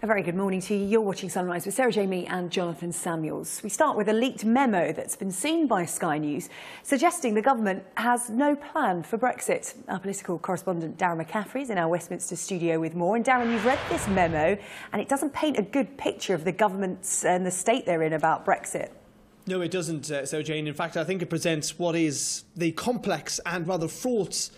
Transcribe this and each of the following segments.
A very good morning to you. You're watching Sunrise with Sarah Jamie and Jonathan Samuels. We start with a leaked memo that's been seen by Sky News suggesting the government has no plan for Brexit. Our political correspondent Darren McCaffrey is in our Westminster studio with more. And Darren, you've read this memo and it doesn't paint a good picture of the government and the state they're in about Brexit. No, it doesn't, Sarah Jane. In fact, I think it presents what is the complex and rather fraught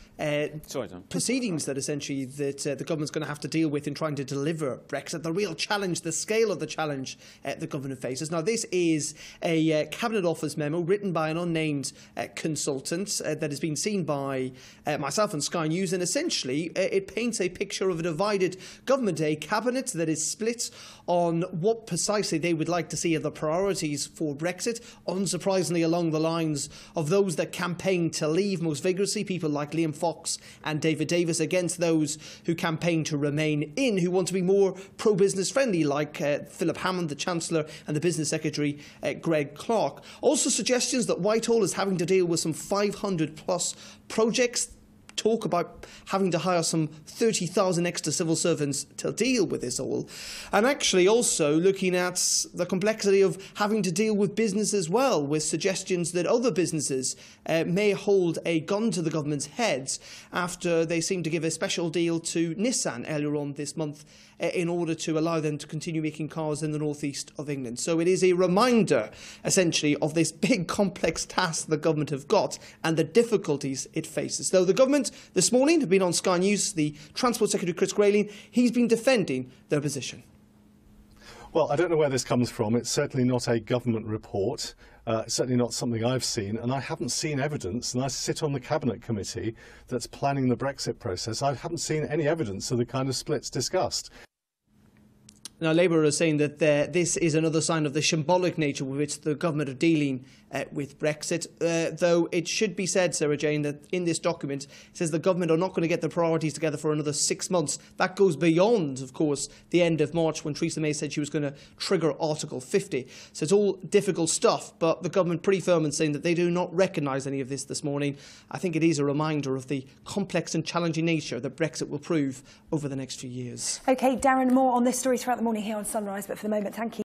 proceedings that essentially the government's going to have to deal with in trying to deliver Brexit. The real challenge, the scale of the challenge the government faces. Now, this is a Cabinet Office memo written by an unnamed consultant that has been seen by myself and Sky News, and essentially it paints a picture of a divided government, a cabinet that is split on what precisely they would like to see are the priorities for Brexit, unsurprisingly along the lines of those that campaign to leave most vigorously, people like Liam Fox and David Davis, against those who campaign to remain in, who want to be more pro-business friendly, like Philip Hammond, the Chancellor, and the Business Secretary, Greg Clark. Also suggestions that Whitehall is having to deal with some 500+ projects. Talk about having to hire some 30,000 extra civil servants to deal with this all. And actually also looking at the complexity of having to deal with business as well, with suggestions that other businesses may hold a gun to the government's heads after they seem to give a special deal to Nissan earlier on this month in order to allow them to continue making cars in the northeast of England. So it is a reminder, essentially, of this big complex task the government have got and the difficulties it faces. Though the government this morning have been on Sky News, the Transport Secretary Chris Crayling, he's been defending their position. Well, I don't know where this comes from. It's certainly not a government report. Certainly not something I've seen, and I haven't seen evidence, and I sit on the Cabinet Committee that's planning the Brexit process. I haven't seen any evidence of the kind of splits discussed. Now, Labour are saying that this is another sign of the shambolic nature with which the government are dealing with Brexit, though it should be said, Sarah Jane, that in this document it says the government are not going to get their priorities together for another 6 months. That goes beyond, of course, the end of March when Theresa May said she was going to trigger Article 50. So it's all difficult stuff, but the government pretty firm in saying that they do not recognise any of this morning. I think it is a reminder of the complex and challenging nature that Brexit will prove over the next few years. OK, Darren, more on this story throughout the morning here on Sunrise, but for the moment, thank you.